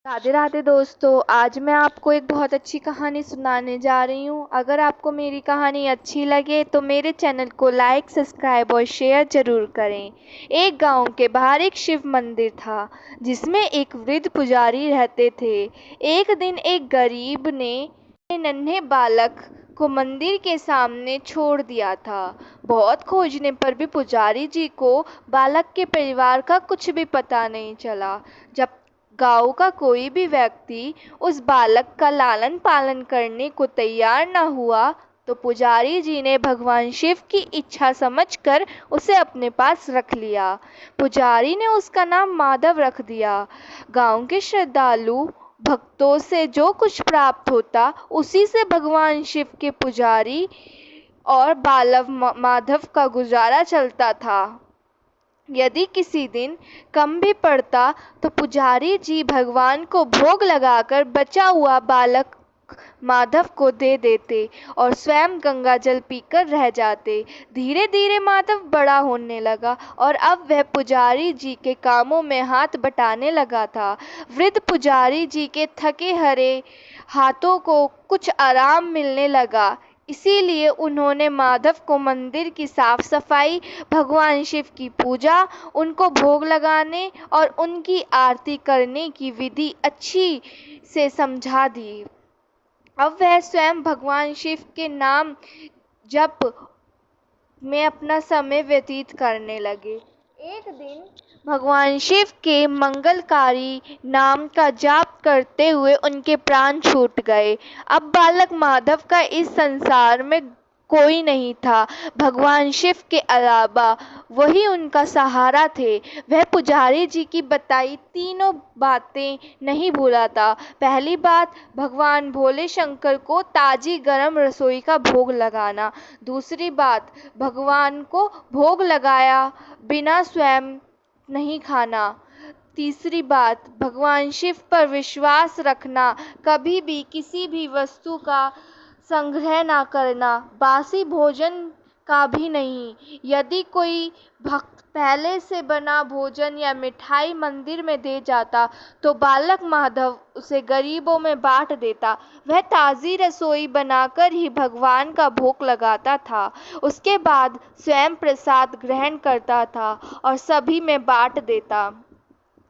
राधे राधे दोस्तों। आज मैं आपको एक बहुत अच्छी कहानी सुनाने जा रही हूँ। अगर आपको मेरी कहानी अच्छी लगे तो मेरे चैनल को लाइक, सब्सक्राइब और शेयर जरूर करें। एक गांव के बाहर एक शिव मंदिर था जिसमें एक वृद्ध पुजारी रहते थे। एक दिन एक गरीब ने नन्हे बालक को मंदिर के सामने छोड़ दिया था। बहुत खोजने पर भी पुजारी जी को बालक के परिवार का कुछ भी पता नहीं चला। जब गांव का कोई भी व्यक्ति उस बालक का लालन पालन करने को तैयार न हुआ तो पुजारी जी ने भगवान शिव की इच्छा समझकर उसे अपने पास रख लिया। पुजारी ने उसका नाम माधव रख दिया। गांव के श्रद्धालु भक्तों से जो कुछ प्राप्त होता उसी से भगवान शिव के पुजारी और बालव माधव का गुजारा चलता था। यदि किसी दिन कम भी पड़ता तो पुजारी जी भगवान को भोग लगाकर बचा हुआ बालक माधव को दे देते और स्वयं गंगा जल पीकर रह जाते। धीरे धीरे माधव बड़ा होने लगा और अब वह पुजारी जी के कामों में हाथ बटाने लगा था। वृद्ध पुजारी जी के थके हरे हाथों को कुछ आराम मिलने लगा, इसीलिए उन्होंने माधव को मंदिर की साफ सफाई, भगवान शिव की पूजा, उनको भोग लगाने और उनकी आरती करने की विधि अच्छी से समझा दी। अब वह स्वयं भगवान शिव के नाम जप में अपना समय व्यतीत करने लगे। एक दिन भगवान शिव के मंगलकारी नाम का जाप करते हुए उनके प्राण छूट गए। अब बालक माधव का इस संसार में कोई नहीं था। भगवान शिव के अलावा वही उनका सहारा थे। वह पुजारी जी की बताई तीनों बातें नहीं भूला था। पहली बात, भगवान भोले शंकर को ताजी गरम रसोई का भोग लगाना। दूसरी बात, भगवान को भोग लगाया बिना स्वयं नहीं खाना। तीसरी बात, भगवान शिव पर विश्वास रखना, कभी भी किसी भी वस्तु का संग्रह ना करना, बासी भोजन का भी नहीं। यदि कोई भक्त पहले से बना भोजन या मिठाई मंदिर में दे जाता तो बालक माधव उसे गरीबों में बांट देता। वह ताज़ी रसोई बनाकर ही भगवान का भोग लगाता था। उसके बाद स्वयं प्रसाद ग्रहण करता था और सभी में बांट देता।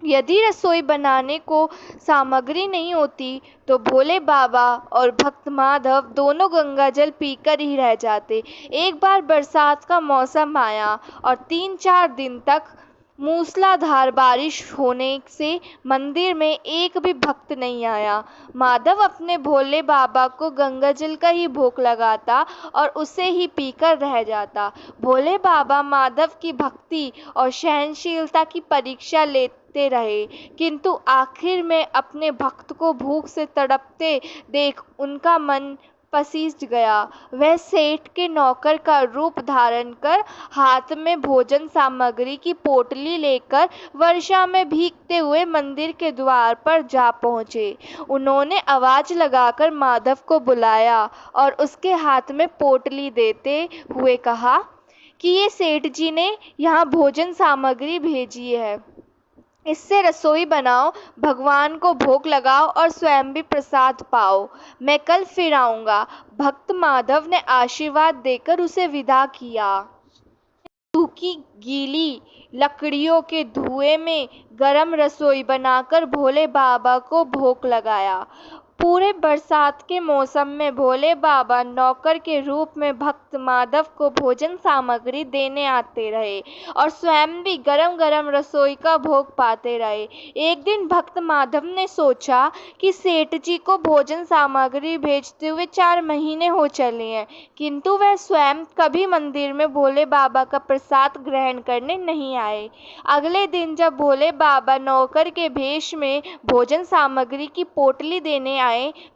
यदि रसोई बनाने को सामग्री नहीं होती तो भोले बाबा और भक्त माधव दोनों गंगा जल पीकर ही रह जाते। एक बार बरसात का मौसम आया और 3-4 दिन तक मूसलाधार बारिश होने से मंदिर में एक भी भक्त नहीं आया। माधव अपने भोले बाबा को गंगा जल का ही भोग लगाता और उसे ही पीकर रह जाता। भोले बाबा माधव की भक्ति और सहनशीलता की परीक्षा लेते रहे, किंतु आखिर में अपने भक्त को भूख से तड़पते देख उनका मन पसीज गया। वह सेठ के नौकर का रूप धारण कर हाथ में भोजन सामग्री की पोटली लेकर वर्षा में भीगते हुए मंदिर के द्वार पर जा पहुँचे। उन्होंने आवाज लगाकर माधव को बुलाया और उसके हाथ में पोटली देते हुए कहा कि ये सेठ जी ने यहाँ भोजन सामग्री भेजी है, इससे रसोई बनाओ, भगवान को भोग लगाओ और स्वयं भी प्रसाद पाओ। मैं कल फिर आऊँगा। भक्त माधव ने आशीर्वाद देकर उसे विदा किया। सूखी गीली लकड़ियों के धुएं में गरम रसोई बनाकर भोले बाबा को भोग लगाया। पूरे बरसात के मौसम में भोले बाबा नौकर के रूप में भक्त माधव को भोजन सामग्री देने आते रहे और स्वयं भी गरम गरम रसोई का भोग पाते रहे। एक दिन भक्त माधव ने सोचा कि सेठ जी को भोजन सामग्री भेजते हुए 4 महीने हो चले हैं, किंतु वह स्वयं कभी मंदिर में भोले बाबा का प्रसाद ग्रहण करने नहीं आए। अगले दिन जब भोले बाबा नौकर के भेष में भोजन सामग्री की पोटली देने आए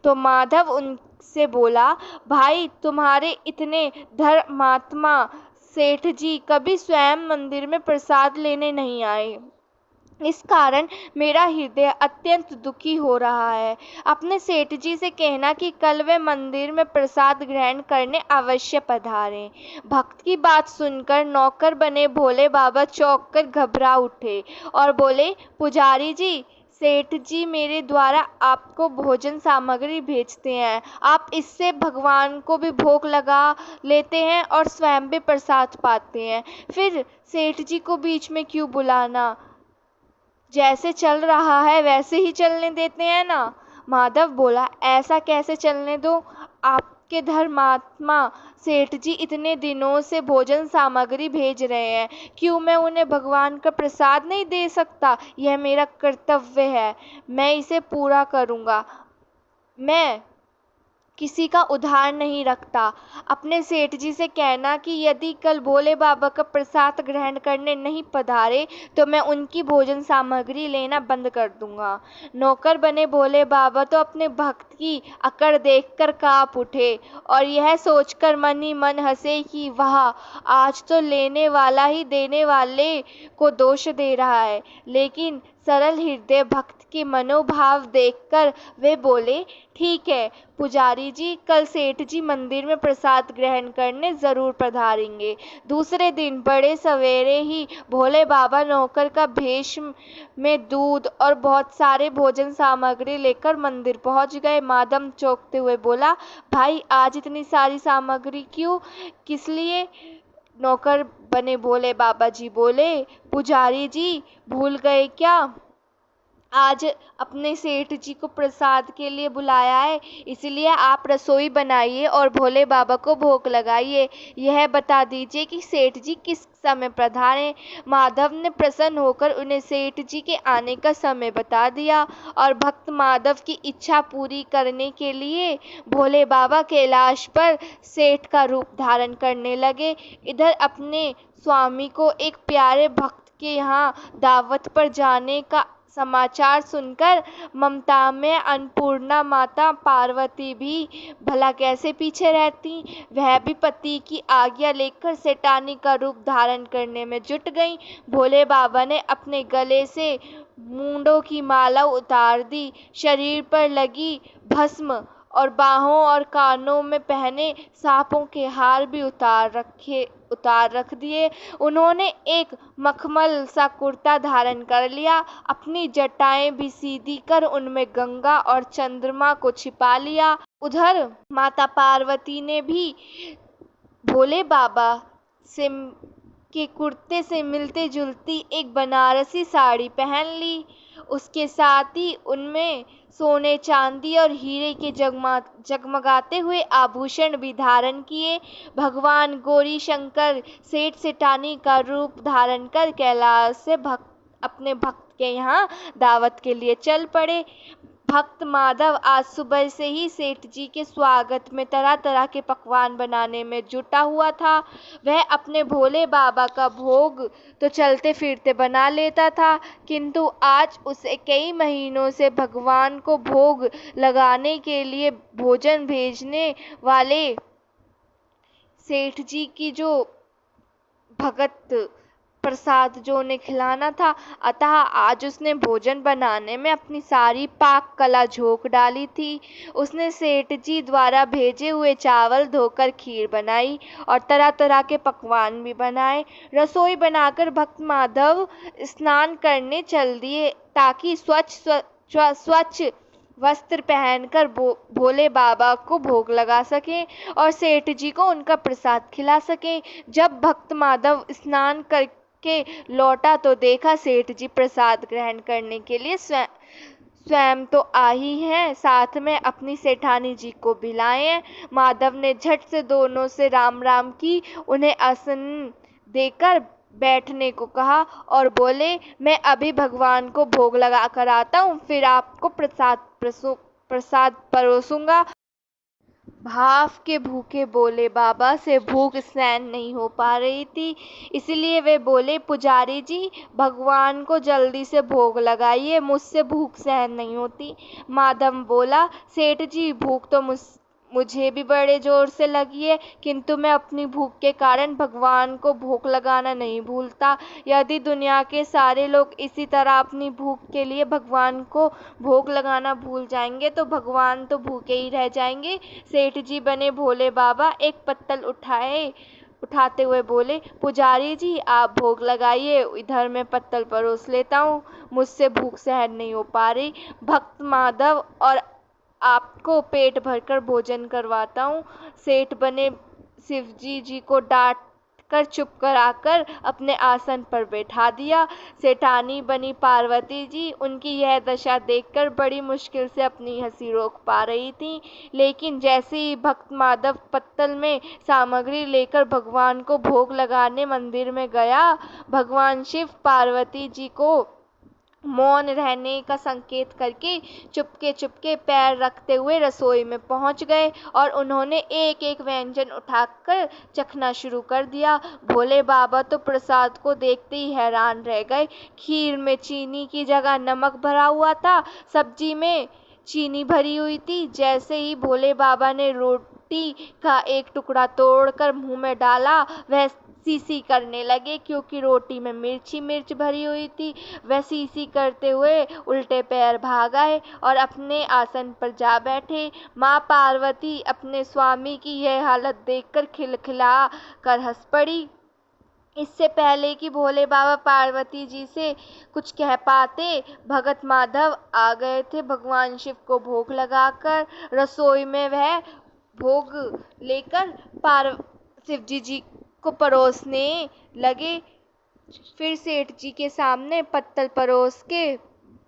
तो माधव उनसे बोला, भाई तुम्हारे इतने धर्मात्मा सेठ जी कभी स्वयं मंदिर में प्रसाद लेने नहीं आए। इस कारण मेरा हृदय अत्यंत दुखी हो रहा है। अपने सेठ जी से कहना कि कल वे मंदिर में प्रसाद ग्रहण करने अवश्य पधारें। भक्त की बात सुनकर नौकर बने भोले बाबा चौंक कर घबरा उठे और बोले, पुजारी जी, सेठ जी मेरे द्वारा आपको भोजन सामग्री भेजते हैं, आप इससे भगवान को भी भोग लगा लेते हैं और स्वयं भी प्रसाद पाते हैं, फिर सेठ जी को बीच में क्यों बुलाना? जैसे चल रहा है वैसे ही चलने देते हैं ना। माधव बोला, ऐसा कैसे चलने दो? आपके धर्मात्मा सेठ जी इतने दिनों से भोजन सामग्री भेज रहे हैं, क्यों मैं उन्हें भगवान का प्रसाद नहीं दे सकता? यह मेरा कर्तव्य है, मैं इसे पूरा करूँगा। मैं किसी का उधार नहीं रखता। अपने सेठ जी से कहना कि यदि कल भोले बाबा का प्रसाद ग्रहण करने नहीं पधारे तो मैं उनकी भोजन सामग्री लेना बंद कर दूंगा। नौकर बने भोले बाबा तो अपने भक्त की अकड़ देखकर कांप उठे और यह सोचकर मन ही मन हंसे कि वाह, आज तो लेने वाला ही देने वाले को दोष दे रहा है। लेकिन सरल हृदय भक्त के मनोभाव देखकर वे बोले, ठीक है पुजारी जी, कल सेठ जी मंदिर में प्रसाद ग्रहण करने जरूर पधारेंगे। दूसरे दिन बड़े सवेरे ही भोले बाबा नौकर का भेष में दूध और बहुत सारे भोजन सामग्री लेकर मंदिर पहुंच गए। माधव चौंकते हुए बोला, भाई आज इतनी सारी सामग्री क्यों, किस लिए? नौकर बने भोले बाबा जी बोले, पुजारी जी भूल गए क्या, आज अपने सेठ जी को प्रसाद के लिए बुलाया है, इसलिए आप रसोई बनाइए और भोले बाबा को भोग लगाइए। यह बता दीजिए कि सेठ जी किस समय पधारे। माधव ने प्रसन्न होकर उन्हें सेठ जी के आने का समय बता दिया और भक्त माधव की इच्छा पूरी करने के लिए भोले बाबा कैलाश पर सेठ का रूप धारण करने लगे। इधर अपने स्वामी को एक प्यारे भक्त के यहाँ दावत पर जाने का समाचार सुनकर ममता में अन्नपूर्णा माता पार्वती भी भला कैसे पीछे रहती। वह भी पति की आज्ञा लेकर सेठानी का रूप धारण करने में जुट गईं। भोले बाबा ने अपने गले से मूंडों की माला उतार दी, शरीर पर लगी भस्म और बाहों और कानों में पहने सांपों के हार भी उतार रख दिए। उन्होंने एक मखमल सा कुर्ता धारण कर लिया, अपनी जटाएं भी सीधी कर उनमें गंगा और चंद्रमा को छिपा लिया। उधर माता पार्वती ने भी भोले बाबा से के कुर्ते से मिलते जुलती एक बनारसी साड़ी पहन ली। उसके साथ ही उनमें सोने चांदी और हीरे के जगमगाते हुए आभूषण भी धारण किए। भगवान गौरी शंकर सेठ सेठानी का रूप धारण कर कैलाश से अपने भक्त के यहाँ दावत के लिए चल पड़े। भक्त माधव आज सुबह से ही सेठ जी के स्वागत में तरह तरह के पकवान बनाने में जुटा हुआ था। वह अपने भोले बाबा का भोग तो चलते फिरते बना लेता था, किंतु आज उसे कई महीनों से भगवान को भोग लगाने के लिए भोजन भेजने वाले सेठ जी की जो भगत प्रसाद जो उन्हें खिलाना था, अतः आज उसने भोजन बनाने में अपनी सारी पाक कला झोंक डाली थी। उसने सेठ जी द्वारा भेजे हुए चावल धोकर खीर बनाई और तरह तरह के पकवान भी बनाए। रसोई बनाकर भक्त माधव स्नान करने चल दिए ताकि स्वच्छ वस्त्र पहनकर भोले बाबा को भोग लगा सकें और सेठ जी को उनका प्रसाद खिला सकें। जब भक्त माधव स्नान करके लौटा तो देखा सेठ जी प्रसाद ग्रहण करने के लिए स्वयं तो आ ही हैं, साथ में अपनी सेठानी जी को भी लाए हैं। माधव ने झट से दोनों से राम राम की, उन्हें आसन देकर बैठने को कहा और बोले, मैं अभी भगवान को भोग लगा कर आता हूँ, फिर आपको प्रसाद परोसूंगा। भाव के भूखे भोले बाबा से भूख सहन नहीं हो पा रही थी, इसलिए वे बोले, पुजारी जी भगवान को जल्दी से भोग लगाइए, मुझसे भूख सहन नहीं होती। माधव बोला, सेठ जी भूख तो मुझे भी बड़े जोर से लगी है, किंतु मैं अपनी भूख के कारण भगवान को भोग लगाना नहीं भूलता। यदि दुनिया के सारे लोग इसी तरह अपनी भूख के लिए भगवान को भोग लगाना भूल जाएंगे तो भगवान तो भूखे ही रह जाएंगे। सेठ जी बने भोले बाबा एक पत्तल उठाए उठाते हुए बोले, पुजारी जी आप भोग लगाइए, इधर मैं पत्तल परोस लेता हूँ, मुझसे भूख सहन नहीं हो पा रही। भक्त माधव और आपको पेट भरकर भोजन करवाता हूँ। सेठ बने शिवजी जी को डांट कर चुप कराकर अपने आसन पर बैठा दिया। सेठानी बनी पार्वती जी उनकी यह दशा देखकर बड़ी मुश्किल से अपनी हंसी रोक पा रही थी, लेकिन जैसे ही भक्त माधव पत्तल में सामग्री लेकर भगवान को भोग लगाने मंदिर में गया, भगवान शिव पार्वती जी को मौन रहने का संकेत करके चुपके चुपके पैर रखते हुए रसोई में पहुंच गए और उन्होंने एक एक व्यंजन उठाकर चखना शुरू कर दिया। भोले बाबा तो प्रसाद को देखते ही हैरान रह गए। खीर में चीनी की जगह नमक भरा हुआ था, सब्जी में चीनी भरी हुई थी। जैसे ही भोले बाबा ने रोटी का एक टुकड़ा तोड़कर मुंह में डाला, वह सीसी करने लगे, क्योंकि रोटी में मिर्च भरी हुई थी। वह सीसी करते हुए उल्टे पैर भाग आए और अपने आसन पर जा बैठे। माँ पार्वती अपने स्वामी की यह हालत देखकर खिलखिला कर हंस पड़ी। इससे पहले कि भोले बाबा पार्वती जी से कुछ कह पाते, भगत माधव आ गए थे। भगवान शिव को भोग लगाकर रसोई में वह भोग लेकर शिवजी जी को परोसने लगे। फिर सेठ जी के सामने पत्तल परोस के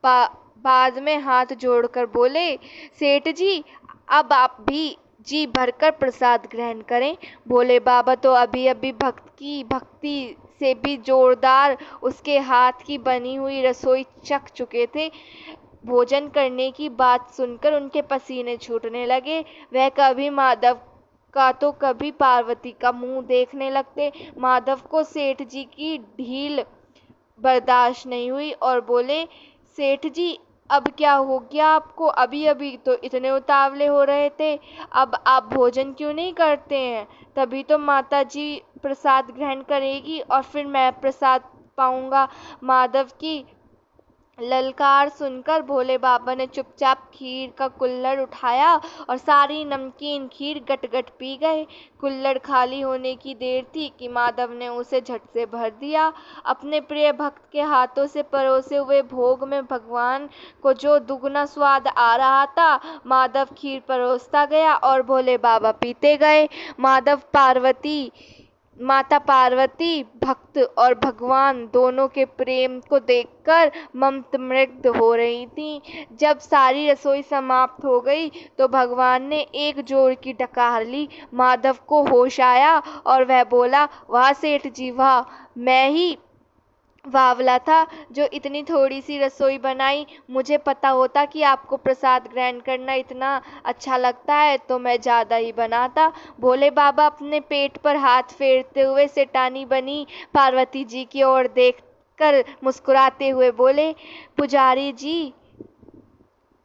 बाद में हाथ जोड़कर बोले, सेठ जी अब आप भी जी भरकर प्रसाद ग्रहण करें। भोले बाबा तो अभी अभी भक्ति से भी जोरदार उसके हाथ की बनी हुई रसोई चख चुके थे। भोजन करने की बात सुनकर उनके पसीने छूटने लगे। वह कभी माधव का तो कभी पार्वती का मुंह देखने लगते। माधव को सेठ जी की ढील बर्दाश्त नहीं हुई और बोले, सेठ जी अब क्या हो गया आपको? अभी अभी तो इतने उतावले हो रहे थे, अब आप भोजन क्यों नहीं करते हैं? तभी तो माता जी प्रसाद ग्रहण करेगी और फिर मैं प्रसाद पाऊंगा। माधव की ललकार सुनकर भोले बाबा ने चुपचाप खीर का कुल्हड़ उठाया और सारी नमकीन खीर गट-गट पी गए। कुल्हड़ खाली होने की देर थी कि माधव ने उसे झट से भर दिया। अपने प्रिय भक्त के हाथों से परोसे हुए भोग में भगवान को जो दुगना स्वाद आ रहा था, माधव खीर परोसता गया और भोले बाबा पीते गए। माता पार्वती भक्त और भगवान दोनों के प्रेम को देखकर मंत्रमुग्ध हो रही थीं। जब सारी रसोई समाप्त हो गई तो भगवान ने एक जोर की डकार ली। माधव को होश आया और वह बोला, वाह सेठ जी वाह, मैं ही बावला था जो इतनी थोड़ी सी रसोई बनाई। मुझे पता होता कि आपको प्रसाद ग्रहण करना इतना अच्छा लगता है तो मैं ज़्यादा ही बनाता। भोले बाबा अपने पेट पर हाथ फेरते हुए सेठानी बनी पार्वती जी की ओर देखकर मुस्कुराते हुए बोले, पुजारी जी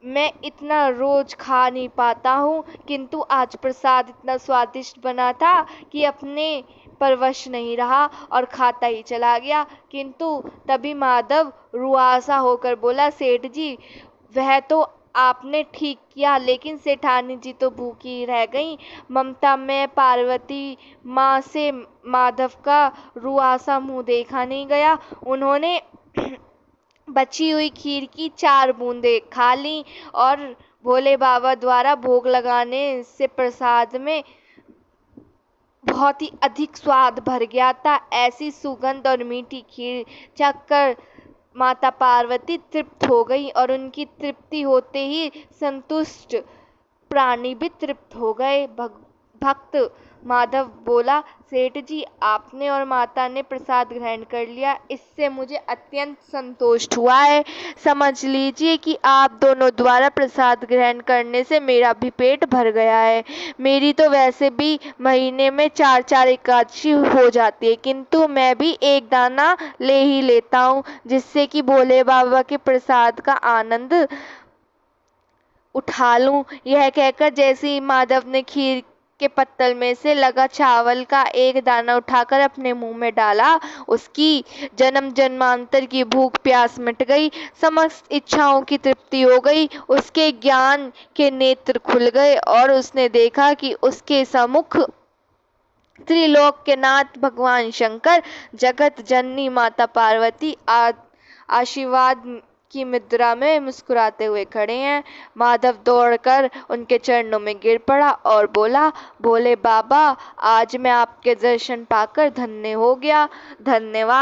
मैं इतना रोज खा नहीं पाता हूँ, किंतु आज प्रसाद इतना स्वादिष्ट बना था कि अपने परवश नहीं रहा और खाता ही चला गया। किंतु तभी माधव रुआसा होकर बोला, सेठ जी वह तो आपने ठीक किया, लेकिन सेठानी जी तो भूखी रह गईं। ममता में पार्वती माँ से माधव का रुआसा मुंह देखा नहीं गया। उन्होंने बची हुई खीर की 4 बूंदें खा लीं और भोले बाबा द्वारा भोग लगाने से प्रसाद में बहुत ही अधिक स्वाद भर गया था। ऐसी सुगंध और मीठी खीर चखकर माता पार्वती तृप्त हो गई और उनकी तृप्ति होते ही संतुष्ट प्राणी भी तृप्त हो गए। भक्त माधव बोला, सेठ जी आपने और माता ने प्रसाद ग्रहण कर लिया, इससे मुझे अत्यंत संतोष हुआ है। समझ लीजिए कि आप दोनों द्वारा प्रसाद ग्रहण करने से मेरा भी पेट भर गया है। मेरी तो वैसे भी महीने में 4-4 एकादशी हो जाती है, किंतु मैं भी एक दाना ले ही लेता हूँ, जिससे कि भोले बाबा के प्रसाद का आनंद उठा लूं। यह कहकर जैसे ही माधव ने खीर के पत्तल में से लगा चावल का एक दाना उठाकर अपने मुंह में डाला, उसकी जन्म जन्मांतर की भूख प्यास मिट गई, समस्त इच्छाओं की तृप्ति हो गई। उसके ज्ञान के नेत्र खुल गए और उसने देखा कि उसके सम्मुख त्रिलोक के नाथ भगवान शंकर, जगत जननी माता पार्वती आशीर्वाद की मुद्रा में मुस्कुराते हुए खड़े हैं। माधव दौड़कर उनके चरणों में गिर पड़ा और बोला, भोले बाबा, आज मैं आपके दर्शन पाकर धन्य हो गया। धन्यवाद।